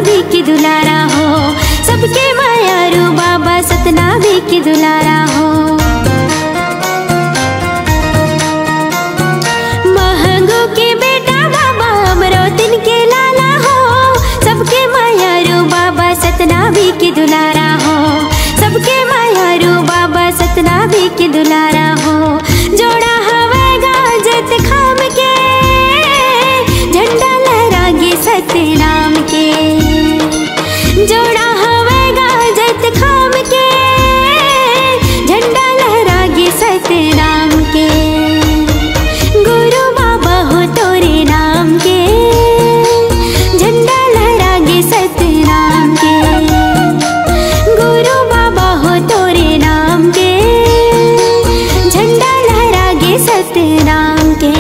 भी की दुलारा हो, सबके मायारू बाबा सतना भी की दुलारा हो। महंगू के बेटा बाबा अमरोतिन के लाला हो, सबके मायारू बाबा सतना भी की दुलारा हो, सबके मायारू बाबा सतना भी की दुलारा हो। जोड़ा हवेगा जत खाम के, झंडा लहरागे सतनाम के। जोड़ा हवेगा जत खाम के, झंडा लहरागे सतनाम के। गुरु बाबा हो तोरे नाम के, झंडा लहरागे सतनाम के। गुरु बाबा हो तोरे नाम के, झंडा लहरागे सतनाम के।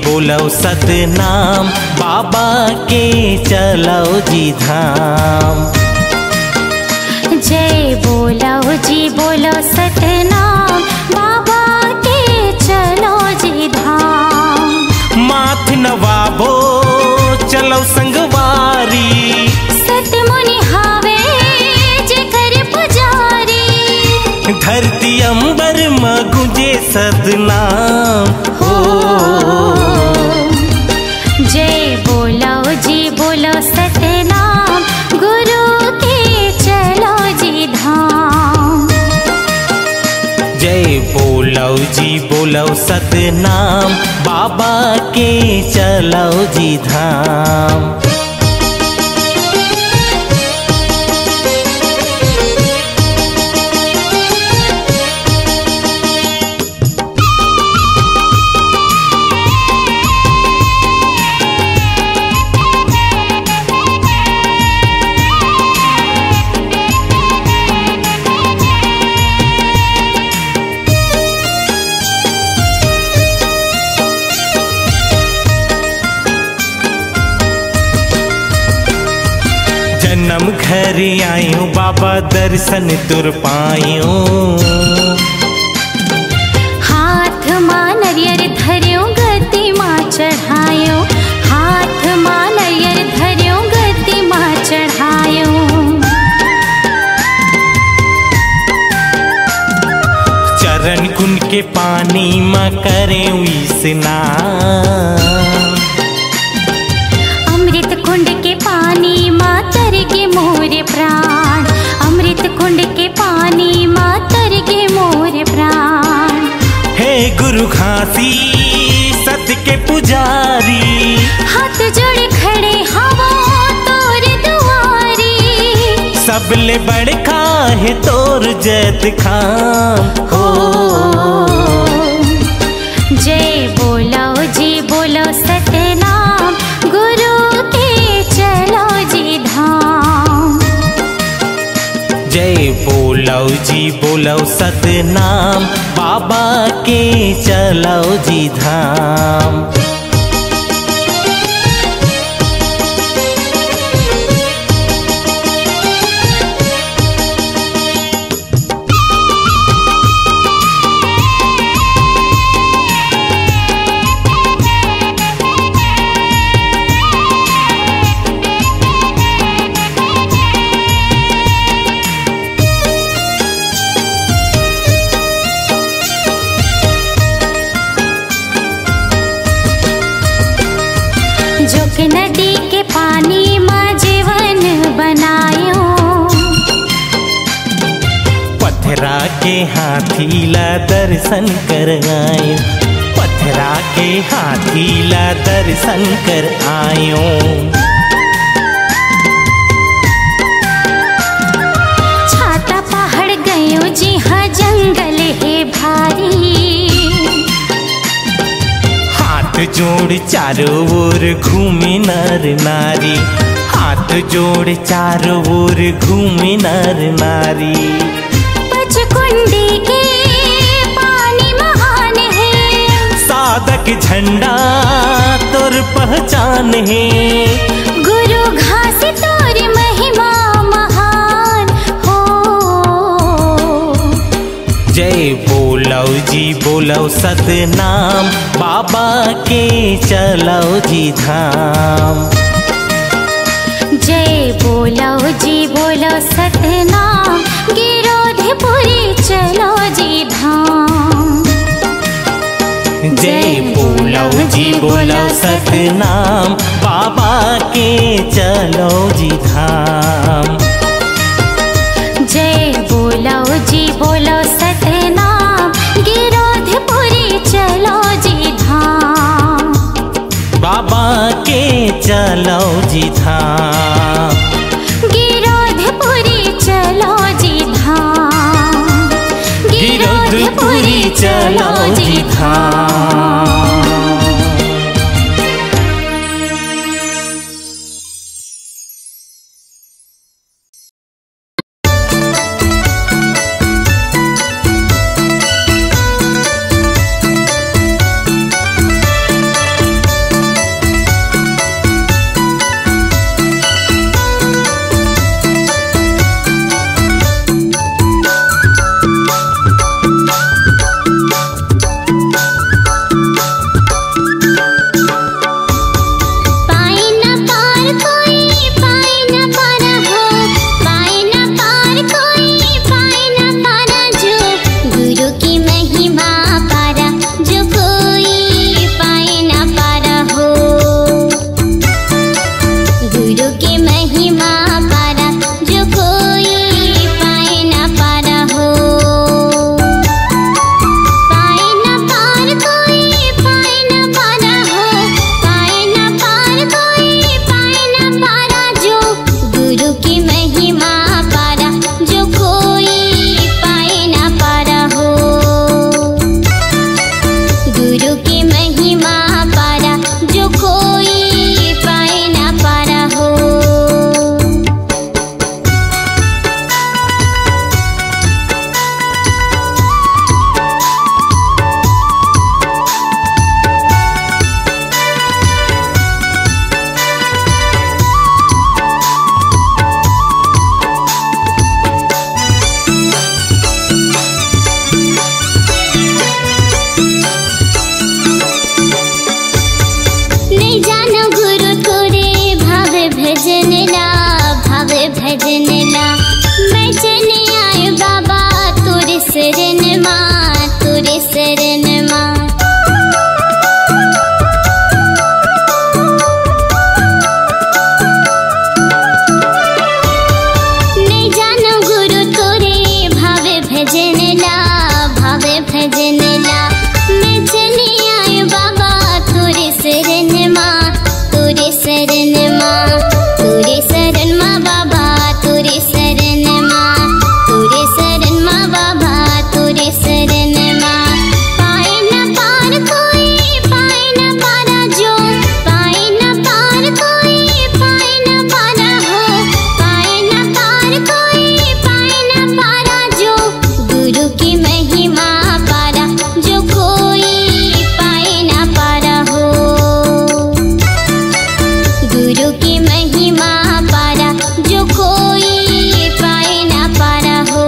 बोलो सतनाम बाबा के चलो जी धाम। जय बोलो जी बोलो सतनाम बाबा के चलो जी धाम। माथ नवाबो चलो संगवारी, सतमुनि हावे जे कर पुजारी। धरती अंबर में गुंजे सतनाम हो। जय बोलो जी बोलो सतनाम गुरु के चलो जी धाम। जय बोलो जी बोलो सतनाम बाबा के चलो जी धाम। घर आयो बाबा दर्शन तुर पायो। हाथ मां नरियर धर्यो गति मां चढ़ायो, हाथ मां नरियर धर्यो गति मां चढ़ायो। चरण कुंड के पानी मां करे स्नान, अमृत कुंड के पानी मां तरगे मोरे प्राण, अमृत कुंड के पानी मां तरगे मोरे प्राण। हे गुरु घासी सत्य के पुजारी, हाथ जोड़े खड़े हवा तोर दुआरी, सबले बड़का है तोर जैत खाम हो। जय बोलो जी बोलो सतनाम, गुरु के चलो जी धाम। जय बोलो जी बोलो सतनाम, बाबा के चलो जी धाम। जोक नदी के पानी मां जीवन बनायो, पथरा के हाथी ला दर्शन कर आयो, पथरा के हाथी ला दर्शन कर आयो। छाता पहाड़ गयो जी हाँ जंगल है भारी, हाथ जोड़ चारों ओर घूमे नर नारी, हाथ जोड़ चारों ओर घूमे नर नारी। पचकुंडी के पानी महान है, साधक झंडा तोर पहचान है। गुरु घासी तोर महिमा महान हो। जय बोलो जी बोलो सतनाम, बाबा के चलो जी धाम। जय बोलो जी बोलो सतनाम, गिरोधपुरी चलो जी धाम। जय बोलो जी बोलो सतनाम, बाबा के चलो जी धाम। जय बोलो जी बोलो सतनाम, गिरोधपुरी चलो जी धाम। बाबा के चलो जी धाम। गिरोधपुरी चलो जी धाम, गिरोधपुरी चलो जी धाम। मैं चले आए बाबा तुर शरण माँ, तुर शरण माँ। नहीं जानो गुरु तोरे भावे भजन ला, भावे भजन ला। मैं चले आए बाबा तुर शरण माँ, तुर शरण माँ, तुर शरण माँ बाबा, तुर शरण माँ, तुर शरण माँ बाबा, तुर शरण माँ। पाए न पार कोई, पाए न पारा जो, पाए न पार कोई, पाए न पारा हो। पाए न पार कोई, पाए न पारा जो, गुरु की महिमा पारा जो कोई पाए न पारा हो। गुरु की महिमा पारा जो कोई पाए न पारा हो।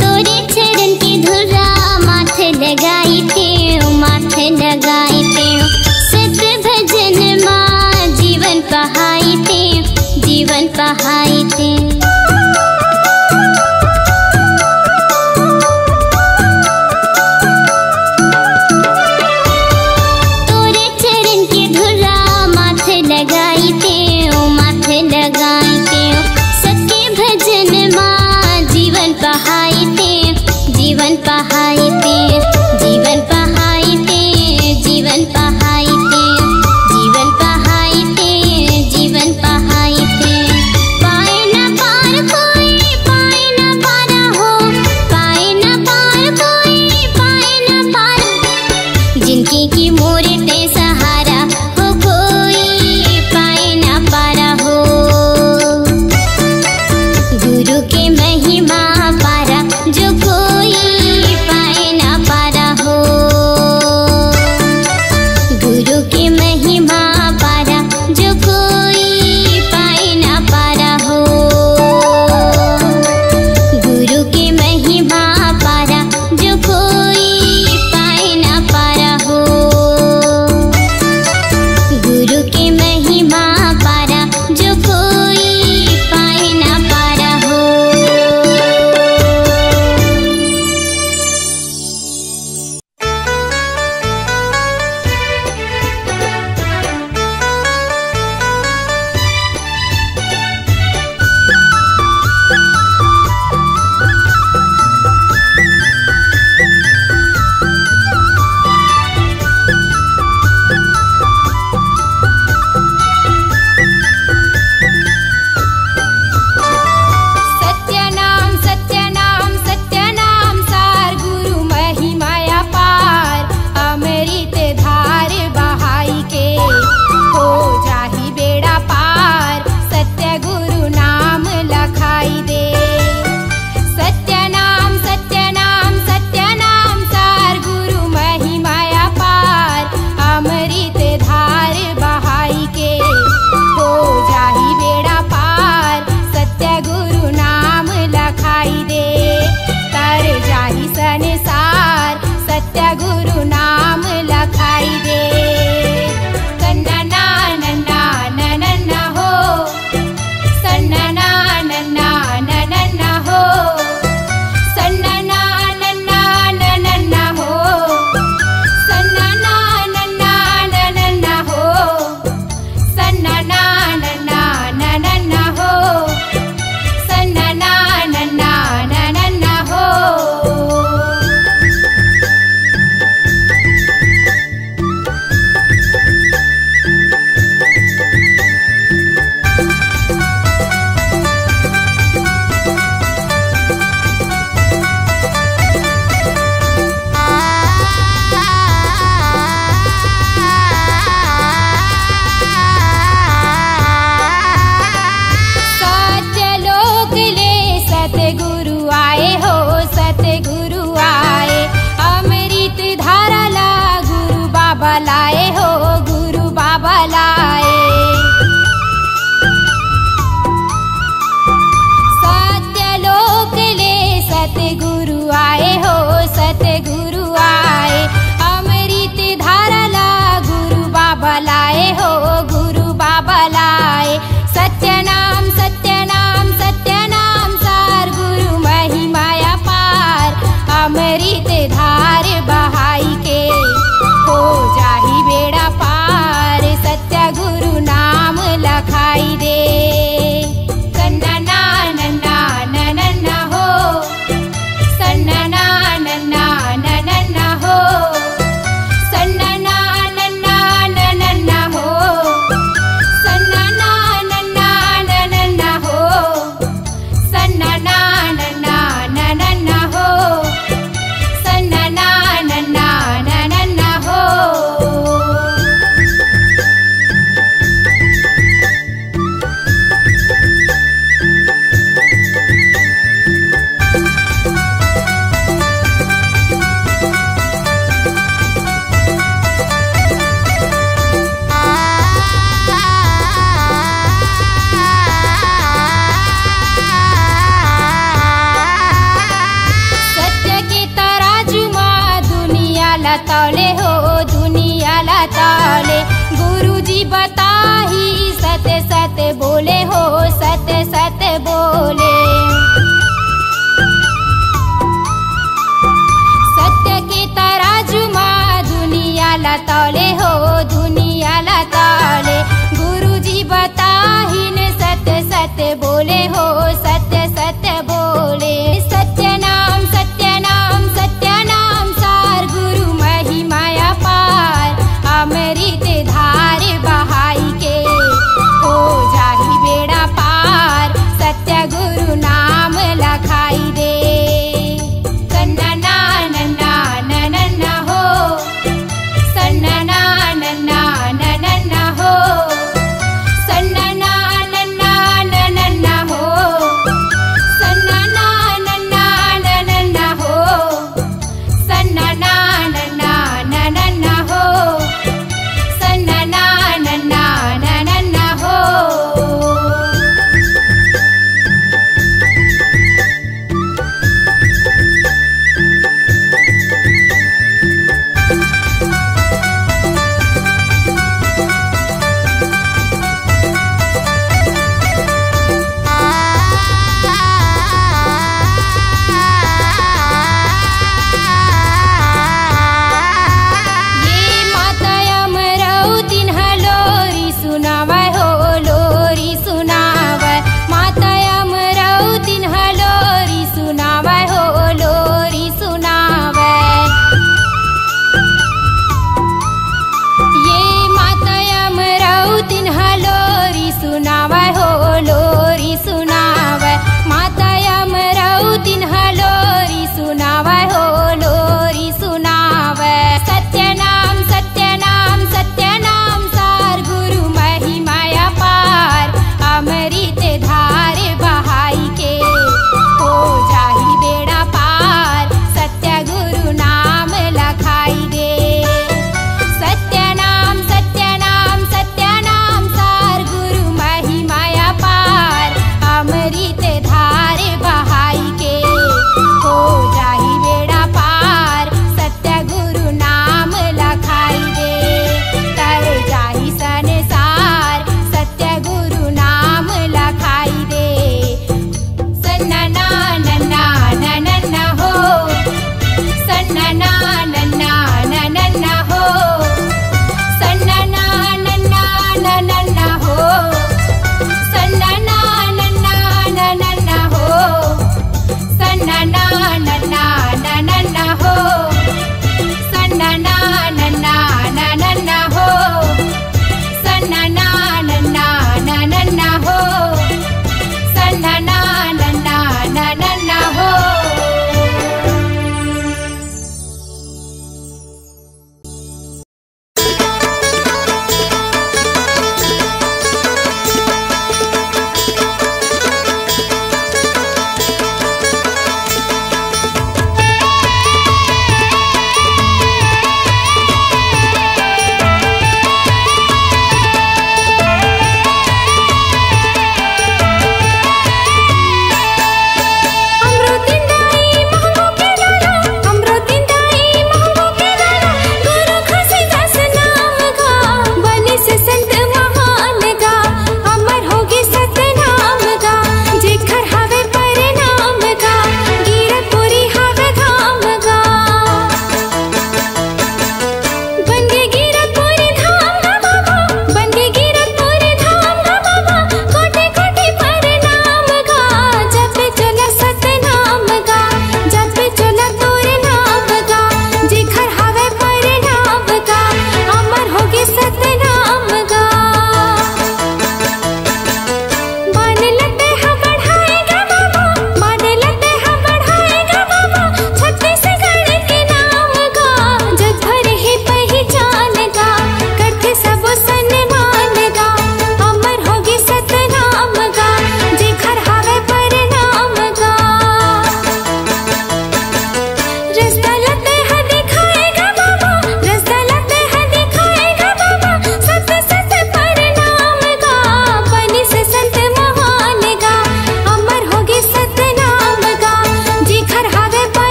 तोरे चरण की धुरा माथे लगाई थे, माथे लगाई थे। सत्य भजन माँ जीवन पहाई थे, जीवन पहाई थे। तोरे चरण की धुरा माथे लगाई थे, माथे लगाई थे। सत्य भजन माँ जीवन पहाई थे, जीवन पहाई थे, जीवन पहाई थे, जीवन पहाई थे, जीवन पहाई थे, जीवन पहाई थे। पाए न पार कोई, पाए न पारा हो। पाए न पार कोई, पाए न पारा। जिनकी की मोरे ते सहारा हो, कोई पाए न पारा हो। गुरु की महिमा पारा जो कोई पाए बाबा लाए हो, गुरु बाबा लाए। सत्यलोक ले सतगुरु आए हो, सतगुरु आए। अमृत धारा ला गुरु बाबा लाए हो, गुरु बाबा लाए। सत्यनाम सत्यनाम सत्यनाम सार, गुरु महिमाया पार। अमृत धार बहाई के हो जाही बेड़ा पार, सत्य गुरु नाम लखाई दे। सन्ना नन्ना नन्ना हो, सन्ना नन्ना नन्ना हो, सन्ना नन्ना नन्ना हो, सन्ना नन्ना नन्ना हो, सन्ना नन्ना नन्ना हो, सन्ना नन्ना नन्ना हो। सत्य के तराजू माँ दुनिया ला तौले हो, दुनिया ला तौले। गुरुजी बताही सत्य सत्य बोले हो, सत्य सत्य बोले। सत्य के तराजू माँ दुनिया ला तौले हो, दुनिया ला तौले। गुरुजी बताही ने सत्य सत्य बोले हो, सत्य सत्य बोले। सत्यनाम सत्यनाम सत्यनाम सार, गुरु महिमाया पार। अमृत धार बहाई के हो जाही बेड़ा पार, सत्य गुरु नाम ला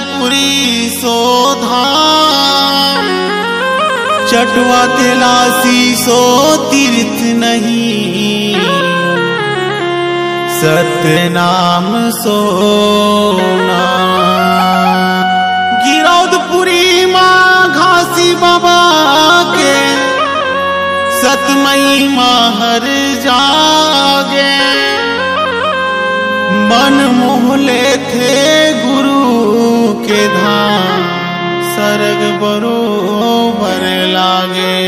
पुरी सो धाम, चटवा तेलासी सो तीर्थ नहीं, सत्य नाम सो नाम। गिरौदपुरी माँ घासी बाबा के सतमई माँ हर जागे, मन मोहले थे गुरु के धाम, सरग बरोबर लागे।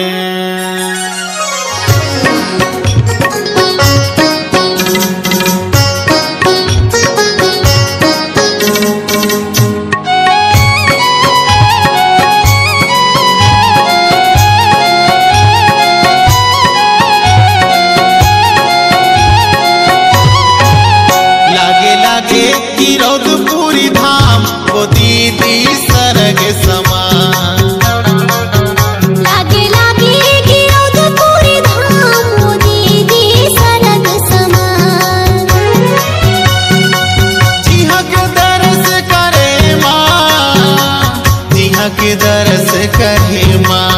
गिरौदपुरी धाम वो दीदी सरग समान, लागे लागे गिरौदपुरी धाम वो दीदी सरग समान। जिहा के दरस करे माँ, जिहा के दरस करे माँ,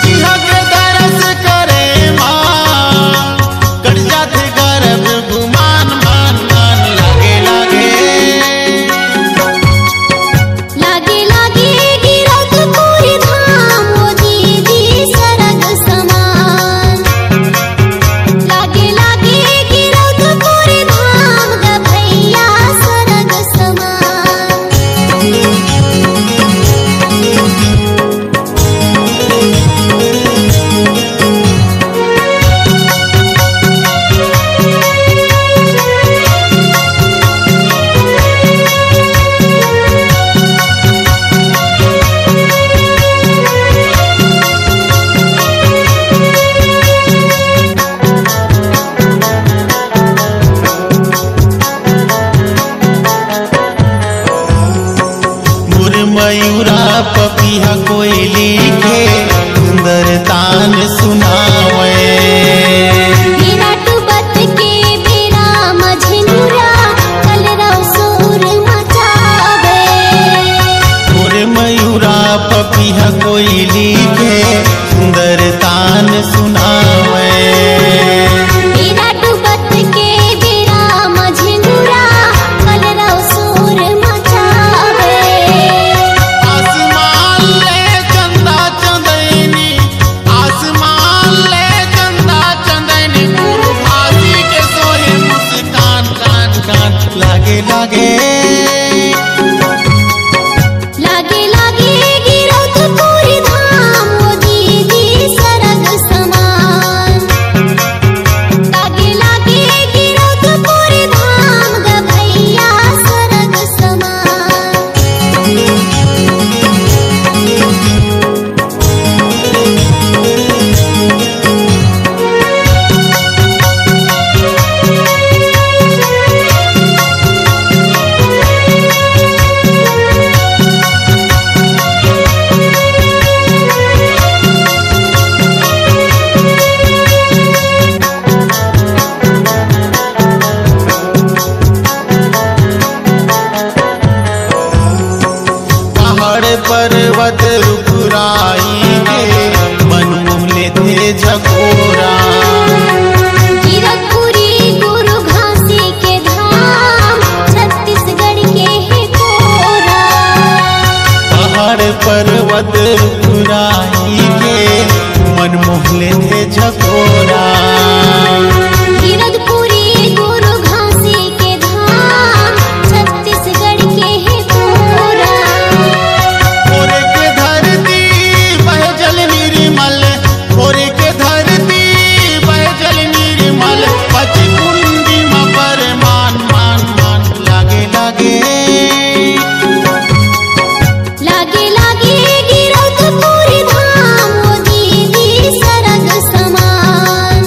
जिहा के दरस करे माँ, कट जाते गर्भ गुमान मान मान। लागे लागे गिरौदपुरी धाम वो दीदी सरग समान, लागे गिरौदपुरी धाम ग भैया सरग समान। मयूरा पपिया कोयली के सुंदर तान सुनावे, विराटुबत के बेरा मझनुरा कलरव सुर मचावे। मोर मयूरा पपिया कोयली के सुंदर तान सुनावे, विराटुबत के बेरा मझनुरा कलरव सुर मचावे। आसमान ले चंदा चंदैनी, आसमान ले चंदा चंदैनी, गुरु भासी के सोहे मुस्कान कान कान। लागे लागे गिरौदपुरी धाम वो दीदी सरग समान, लागे गिरौदपुरी धाम ग भैया सरग समान। पहाड़ पर्वत रुखराई के मन मोहले थे झकोरा, गिरौदपुरी गुरु घासी के धाम छत्तीसगढ़ के है कोरा। पहाड़ पर्वत रुखराई के मन मोहले थे झकोरा, गिरौदपुरी गुरु घासी के धाम छत्तीसगढ़ के है कोरा। भोरे के धरती बह जल निर्मल, भोरे के धरती बह जल निर्मल, पची कुंडी में पर मान मान मान। लागे गिरौदपुरी धाम वो दीदी सरग समान,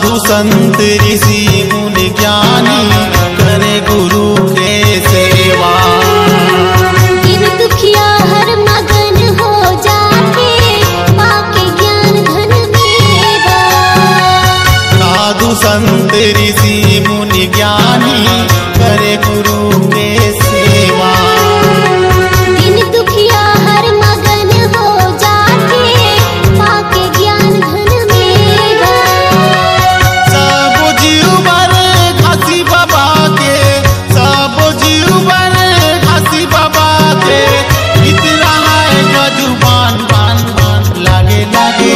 साधु संत ऋषि मुनि ज्ञानी करे गुरु के सेवा। दिन दुखिया हर मगन हो जाके पाके ज्ञान धन मेवा। साधु संत ऋषि मुनि ज्ञानी करे गुरु के सेवा। दिन दुखिया हर मगन हो जाके पाके ज्ञान धन मेवा। सब जीव बरे घासी बाबा के, सब जीव बरे घासी बाबा के, गीत रहा है गजुबान बान बान लागे लागे।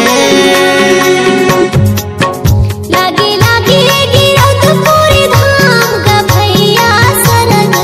लागे लागे गिरौत पूरी धाम का भैया सरग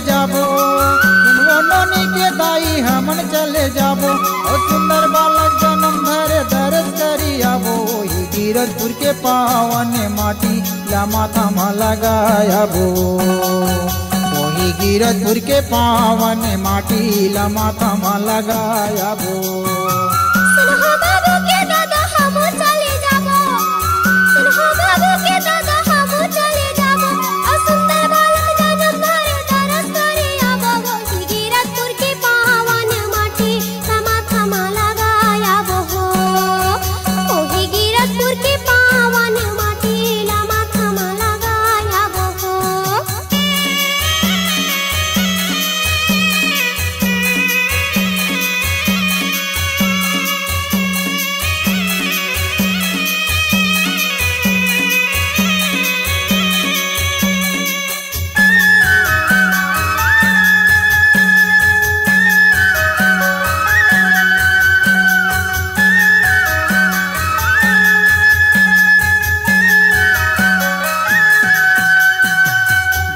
जाबो, सुनबो नोनी के दाई हमन चले जाबो। और सुंदर बालक जन्म धरे दर्श करी आबो, वही गिरजपुर के पावन माटी ला माथा में लगायाबो। वही गिरजपुर के पावन माटी ला माथा में लगायाबो। सुनहो बाबू के दादा हमू चले जाबो, सुनहो बाबू के दादा हमू चले जाबो। और सुंदर बालक जन्म धरे दर्श करी आबो, वही गिरजपुर के पावन माटी ला माथा में लगायाबो हो। वही गिरजपुर के पावन माटी ला माथा में लगायाबो हो।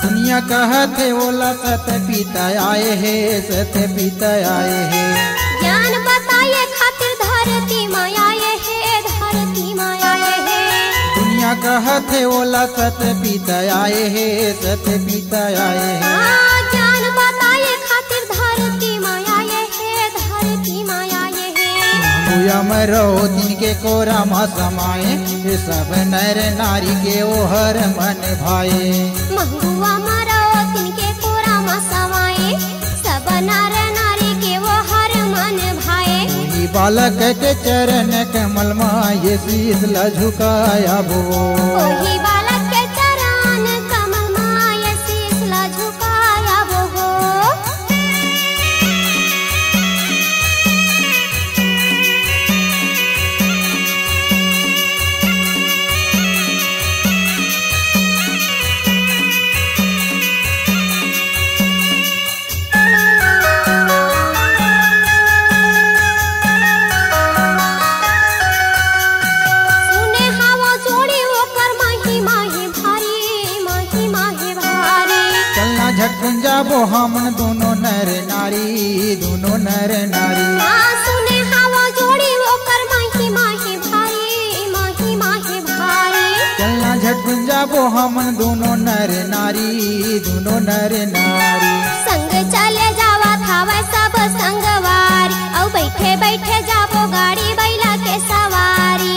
दुनिया कहते ओला सत पिता आए है, सत पिता आए है। ज्ञान बताए खातिर धरती माया है, धरती माया है। दुनिया कहते ओला सत पिता आए है, सत पिता आए है। ज्ञान बताए खातिर धरती माया है, धरती माया है। बुया मरो दिन के कोरा मा समाए, ये सब नर नारी के ओहर मन भाए। मंगुआ मरो तिनके कोरा मा समाए, सब नर नारी के वो हर मन भाए। वही बालक के चरण कमल माँ ये शीश ला झुकाया बो। वही बालक के चरण कमल माय शीश ला झुकाया वो हो। सुने हवा जोड़ी ओकर माही माही भारी, माही माही भारी। चलना झटकन जाबो हमन दोनों नर नारी, दोनों नर नारी। सुने हवा जोड़ी ओकर माही माही भारी, माही माही भारी। चलना झटकन जाबो हमन दोनों नर नारी, दोनों नर नारी। संग चले जावा थावा सब संगवारी, औ बैठे बैठे जाबो गाड़ी बैला के सवारी।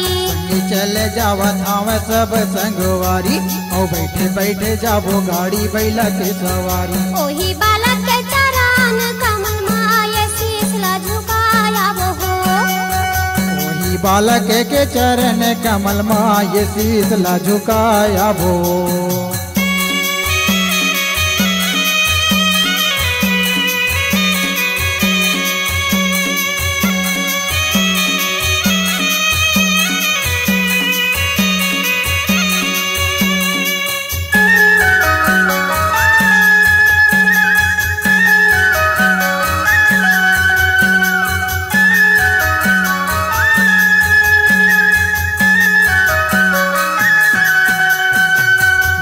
ये चले जावा थाव सब संगवारी, और बैठे बैठे जाबो गाड़ी बैला के सवारी। ओही बालक के चरण कमल माय शीश ला झुकाया वो हो। वही बालक के चरण कमल माँ ये शीश ला झुकाया बो।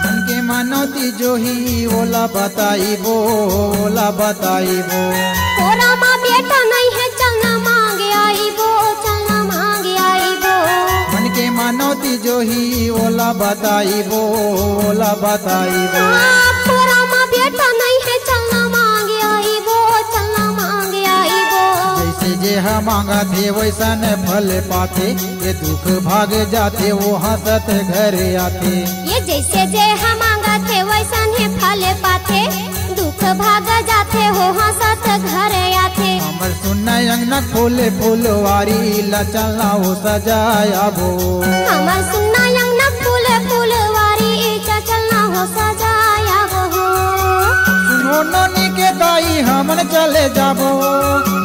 मन के मनौती जो ही ओला बताई बो, ओला बताई बो। कोरा माँ बेटा नहीं है चलना मांगे आई वो, चलना मांगे आई वो। मन के मनौती जो ही ओला बताई बो, ओला बताई बो। कोरा माँ बेटा नहीं है चलना मांगे आई वो, चलना मांगे आई वो। जैसे जे हम मांगा थे वैसा न फल पाते, ये दुख भाग जाते वो हंसत घर आते। ये जैसे जे हम मांगा थे वैसा ही फल पाते, दुख भाग जाते हो हंसत घर आते। हमर सुनना अंगना फूले फूलवारी ला चलना हो सजाया बो। हमर सुनना अंगना फूल फूलवारी चलना हो सजाया वो। सुनो नोनी के दाई हमन चले जाबो,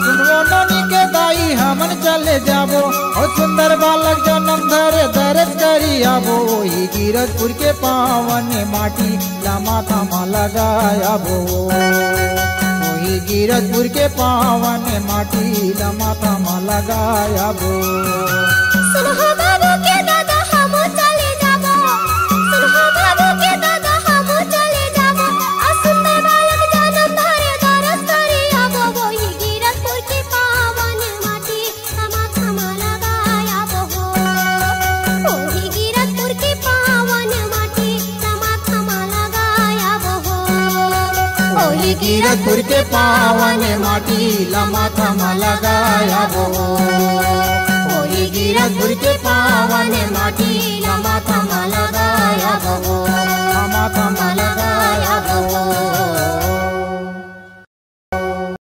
सुनो नोनी के दाई हमन चले जाबो। और सुंदर बालक जन्म धरे दर्श करी आबो, वही गिरजपुर के पावन माटी ला माथा में लगाया बो। वही गिरजपुर के पावन माटी ला माथा में लगाया बो। सुनहो बाबू के दादा हमू चले जाबो, सुनहो बाबू के दादा हमू चले जाबो। और सुंदर बालक जन्म ओरी गिरधपुर के पावन माटी माथा में लगाया बो ओरी गिरधपुर के पावन माटी माथा में लगाया बो माथा में